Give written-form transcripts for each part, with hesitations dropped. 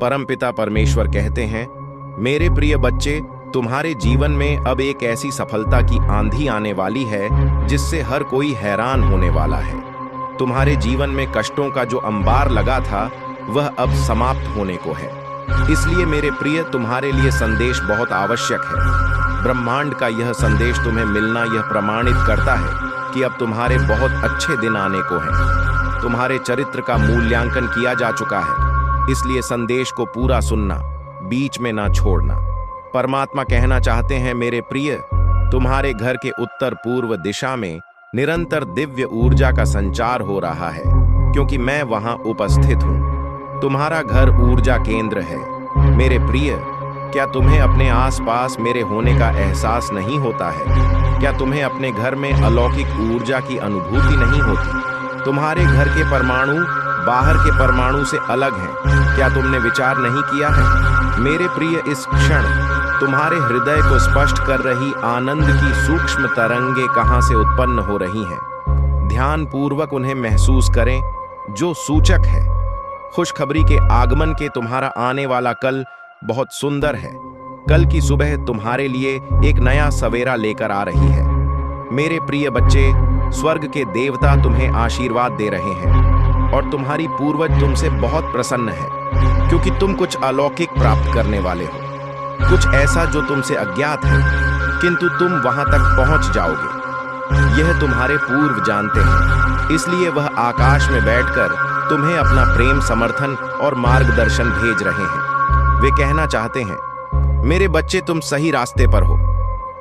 परमपिता परमेश्वर कहते हैं, मेरे प्रिय बच्चे, तुम्हारे जीवन में अब एक ऐसी सफलता की आंधी आने वाली है जिससे हर कोई हैरान होने वाला है। तुम्हारे जीवन में कष्टों का जो अंबार लगा था वह अब समाप्त होने को है। इसलिए मेरे प्रिय, तुम्हारे लिए संदेश बहुत आवश्यक है। ब्रह्मांड का यह संदेश तुम्हें मिलना यह प्रमाणित करता है कि अब तुम्हारे बहुत अच्छे दिन आने को हैं। तुम्हारे चरित्र का मूल्यांकन किया जा चुका है, इसलिए संदेश को पूरा सुनना, बीच में ना छोड़ना। परमात्मा कहना चाहते हैं, मेरे प्रिय, तुम्हारे घर के उत्तर पूर्व दिशा में निरंतर दिव्य ऊर्जा का संचार हो रहा है, क्योंकि मैं वहां उपस्थित हूं। तुम्हारा घर ऊर्जा केंद्र है। मेरे प्रिय, क्या तुम्हें अपने आसपास मेरे होने का एहसास नहीं होता है? क्या तुम्हें अपने घर में अलौकिक ऊर्जा की अनुभूति नहीं होती? तुम्हारे घर के परमाणु बाहर के परमाणु से अलग हैं। क्या तुमने विचार नहीं किया है? मेरे प्रिय, इस क्षण तुम्हारे हृदय को स्पष्ट कर रही आनंद की सूक्ष्म तरंगे कहां से उत्पन्न हो रही हैं? ध्यान पूर्वक उन्हें महसूस करें, जो सूचक है खुशखबरी के आगमन के। तुम्हारा आने वाला कल बहुत सुंदर है। कल की सुबह तुम्हारे लिए एक नया सवेरा लेकर आ रही है। मेरे प्रिय बच्चे, स्वर्ग के देवता तुम्हें आशीर्वाद दे रहे हैं और तुम्हारी पूर्वज तुमसे बहुत प्रसन्न है, क्योंकि तुम कुछ अलौकिक प्राप्त करने वाले हो। कुछ ऐसा जो तुमसे अज्ञात है, किंतु तुम वहां तक पहुंच जाओगे। यह तुम्हारे पूर्व जानते हैं, इसलिए वह आकाश में बैठकर तुम्हें अपना प्रेम, समर्थन और मार्गदर्शन भेज रहे हैं। वे कहना चाहते हैं, मेरे बच्चे, तुम सही रास्ते पर हो।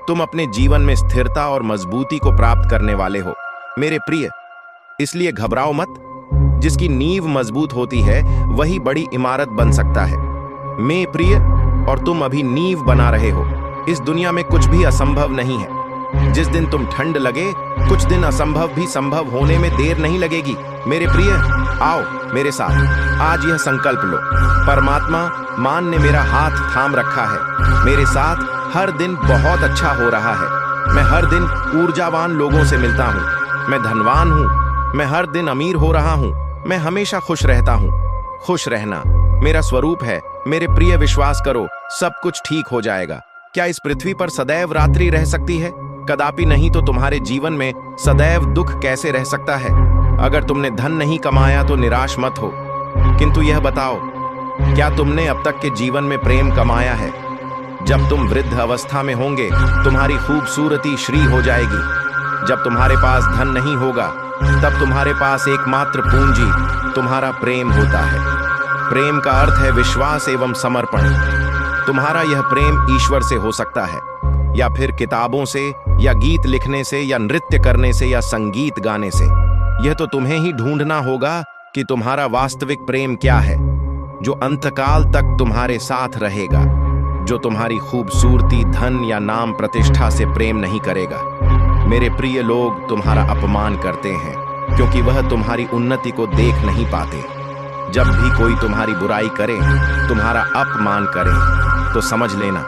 तुम अपने जीवन में स्थिरता और मजबूती को प्राप्त करने वाले हो। मेरे प्रिय, इसलिए घबराओ मत। जिसकी नींव मजबूत होती है वही बड़ी इमारत बन सकता है। मेरे प्रिय, और तुम अभी नींव बना रहे हो। इस दुनिया में कुछ भी असंभव नहीं है। जिस दिन तुम ठंड लगे, कुछ दिन असंभव भी संभव होने में देर नहीं लगेगी। मेरे प्रिय, आओ मेरे साथ आज यह संकल्प लो। परमात्मा मान ने मेरा हाथ थाम रखा है। मेरे साथ हर दिन बहुत अच्छा हो रहा है। मैं हर दिन ऊर्जावान लोगों से मिलता हूँ। मैं धनवान हूँ। मैं हर दिन अमीर हो रहा हूँ। मैं हमेशा खुश रहता हूँ। खुश रहना मेरा स्वरूप है। मेरे प्रिय, विश्वास करो, सब कुछ ठीक हो जाएगा। क्या इस पृथ्वी पर सदैव रात्रि रह सकती है? कदापि नहीं। तो तुम्हारे जीवन में सदैव दुख कैसे रह सकता है? अगर तुमने धन नहीं कमाया तो निराश मत हो, किंतु यह बताओ, क्या तुमने अब तक के जीवन में प्रेम कमाया है? जब तुम वृद्ध अवस्था में होंगे, तुम्हारी खूबसूरती श्री हो जाएगी। जब तुम्हारे पास धन नहीं होगा, तब तुम्हारे पास एकमात्र पूंजी तुम्हारा प्रेम होता है। प्रेम का अर्थ है विश्वास एवं समर्पण। तुम्हारा यह प्रेम ईश्वर से हो सकता है, या फिर किताबों से, या गीत लिखने से, या नृत्य करने से, या संगीत गाने से। यह तो तुम्हें ही ढूंढना होगा कि तुम्हारा वास्तविक प्रेम क्या है, जो अंतकाल तक तुम्हारे साथ रहेगा, जो तुम्हारी खूबसूरती, धन या नाम प्रतिष्ठा से प्रेम नहीं करेगा। मेरे प्रिय, लोग तुम्हारा अपमान करते हैं क्योंकि वह तुम्हारी उन्नति को देख नहीं पाते। जब भी कोई तुम्हारी बुराई करे, तुम्हारा अपमान करे, तो समझ लेना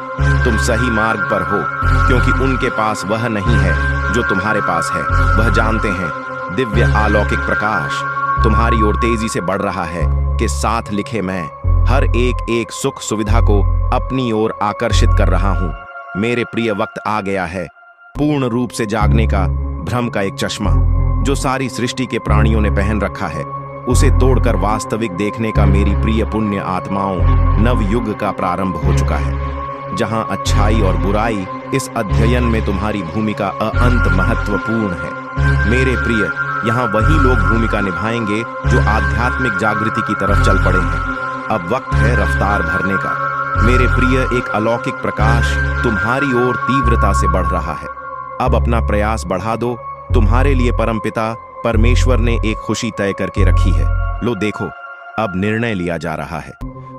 तुम सही मार्ग पर हो, क्योंकि उनके पास वह नहीं है जो तुम्हारे पास है। वह जानते हैं दिव्य अलौकिक प्रकाश तुम्हारी ओर तेजी से बढ़ रहा है कि साथ लिखे मैं हर एक सुख सुविधा को अपनी ओर आकर्षित कर रहा हूं। मेरे प्रिय, वक्त आ गया है पूर्ण रूप से जागने का। भ्रम का एक चश्मा जो सारी सृष्टि के प्राणियों ने पहन रखा है, उसे तोड़कर वास्तविक देखने का मेरी प्रिय पुण्य आत्माओं नव युग का प्रारंभ हो चुका है, जहां अच्छाई और बुराई इस अध्ययन में तुम्हारी भूमिका अनंत महत्वपूर्ण है। मेरे प्रिय, यहाँ वही लोग भूमिका निभाएंगे जो आध्यात्मिक जागृति की तरफ चल पड़े हैं। अब वक्त है रफ्तार भरने का। मेरे प्रिय, एक अलौकिक प्रकाश तुम्हारी ओर तीव्रता से बढ़ रहा है। अब अपना प्रयास बढ़ा दो। तुम्हारे लिए परमपिता परमेश्वर ने एक खुशी तय करके रखी है। लो देखो, अब निर्णय लिया जा रहा है।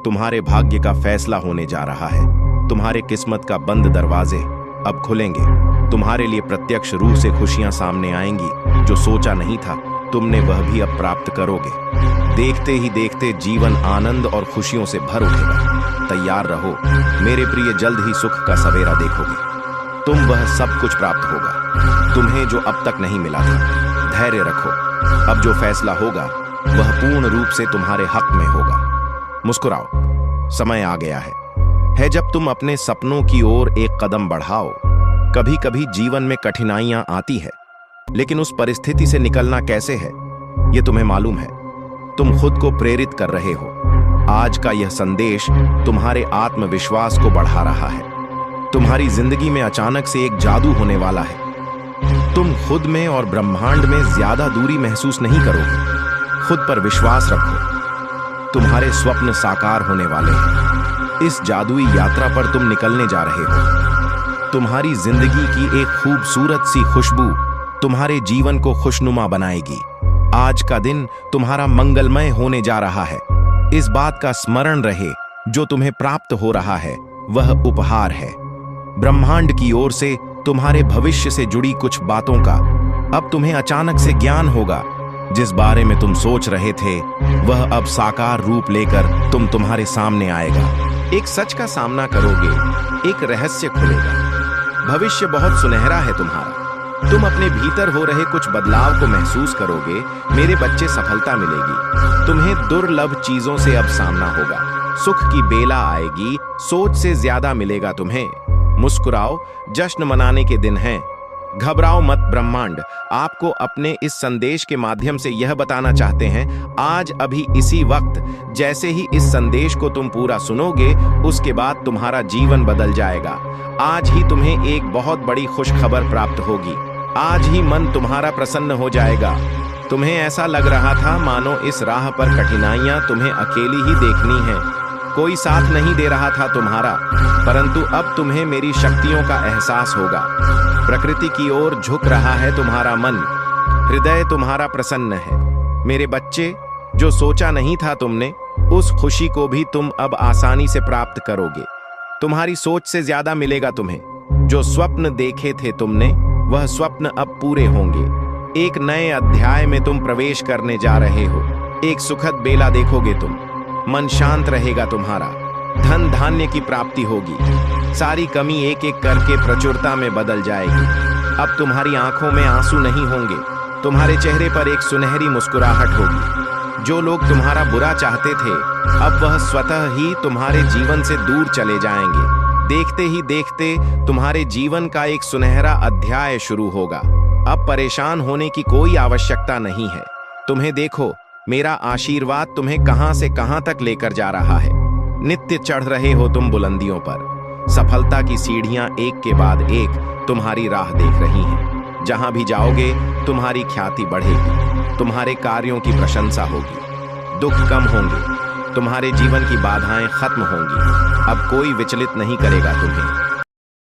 तुम्हारे भाग्य का फैसला होने जा रहा है। तुम्हारे किस्मत का बंद दरवाजे अब खुलेंगे। तुम्हारे लिए प्रत्यक्ष रूप से खुशियां सामने आएंगी। जो सोचा नहीं था तुमने, वह भी अब प्राप्त करोगे। देखते ही देखते जीवन आनंद और खुशियों से भर उठेगा। तैयार रहो मेरे प्रिय, जल्द ही सुख का सवेरा देखोगे। तुम वह सब कुछ प्राप्त होगा तुम्हें जो अब तक नहीं मिला था। धैर्य रखो, अब जो फैसला होगा वह पूर्ण रूप से तुम्हारे हक में होगा। मुस्कुराओ, समय आ गया है जब तुम अपने सपनों की ओर एक कदम बढ़ाओ। कभी कभी जीवन में कठिनाइयां आती है, लेकिन उस परिस्थिति से निकलना कैसे है यह तुम्हें मालूम है। तुम खुद को प्रेरित कर रहे हो। आज का यह संदेश तुम्हारे आत्मविश्वास को बढ़ा रहा है। तुम्हारी जिंदगी में अचानक से एक जादू होने वाला है। तुम खुद में और ब्रह्मांड में ज्यादा दूरी महसूस नहीं करोगे। खुद पर विश्वास रखो। तुम्हारे स्वप्न साकार होने वाले हैं। इस जादुई यात्रा पर तुम निकलने जा रहे हो। तुम्हारी जिंदगी की एक खूबसूरत सी खुशबू तुम्हारे जीवन को खुशनुमा बनाएगी। आज का दिन तुम्हारा मंगलमय होने जा रहा है। इस बात का स्मरण रहे, जो तुम्हें प्राप्त हो रहा है वह उपहार है। ब्रह्मांड की ओर से तुम्हारे भविष्य से जुड़ी कुछ बातों का अब तुम्हें अचानक से ज्ञान होगा। जिस बारे में तुम सोच रहे थे वह अब साकार रूप लेकर तुम्हारे सामने आएगा। एक सच का सामना करोगे, एक रहस्य खुलेगा। भविष्य बहुत सुनहरा है तुम्हारा। तुम अपने भीतर हो रहे कुछ बदलाव को महसूस करोगे। मेरे बच्चे, सफलता मिलेगी। तुम्हें दुर्लभ चीजों से अब सामना होगा। सुख की बेला आएगी। सोच से ज्यादा मिलेगा तुम्हें। मुस्कुराओ, जश्न मनाने के दिन हैं। घबराओ मत। ब्रह्मांड आपको अपने इस संदेश के माध्यम से यह बताना चाहते हैं, आज अभी इसी वक्त जैसे ही इस संदेश को तुम पूरा सुनोगे, उसके बाद तुम्हारा जीवन बदल जाएगा। आज ही तुम्हें एक बहुत बड़ी खुशखबर प्राप्त होगी। आज ही मन तुम्हारा प्रसन्न हो जाएगा। तुम्हें ऐसा लग रहा था मानो इस राह पर कठिनाइयां तुम्हें अकेली ही देखनी हैं। कोई साथ नहीं दे रहा था तुम्हारा, परंतु अब तुम्हें मेरी शक्तियों का एहसास होगा। प्रकृति की ओर झुक रहा है तुम्हारा मन। हृदय तुम्हारा प्रसन्न है। मेरे बच्चे, जो सोचा नहीं था तुमने, उस खुशी को भी तुम अब आसानी से प्राप्त करोगे। तुम्हारी सोच से ज्यादा मिलेगा तुम्हें। जो स्वप्न देखे थे तुमने, वह स्वप्न अब पूरे होंगे। एक नए अध्याय में तुम प्रवेश करने जा रहे हो। एक सुखद बेला देखोगे तुम। मन शांत रहेगा तुम्हारा। धन धान्य की प्राप्ति होगी। सारी कमी एक एक करके प्रचुरता में बदल जाएगी। अब तुम्हारी आंखों में आंसू नहीं होंगे। तुम्हारे चेहरे पर एक सुनहरी मुस्कुराहट होगी। जो लोग तुम्हारा बुरा चाहते थे, अब वह स्वतः ही तुम्हारे जीवन से दूर चले जाएंगे। देखते ही देखते तुम्हारे जीवन का एक सुनहरा अध्याय शुरू होगा। अब परेशान होने की कोई आवश्यकता नहीं है। तुम्हें देखो, मेरा आशीर्वाद तुम्हें कहां से कहां तक लेकर जा रहा है। नित्य चढ़ रहे हो तुम बुलंदियों पर। सफलता की सीढ़ियां एक के बाद एक तुम्हारी राह देख रही हैं। जहां भी जाओगे तुम्हारी ख्याति बढ़ेगी। तुम्हारे कार्यों की प्रशंसा होगी। दुख कम होंगे। तुम्हारे जीवन की बाधाएं खत्म होंगी। अब कोई विचलित नहीं करेगा तुम्हें।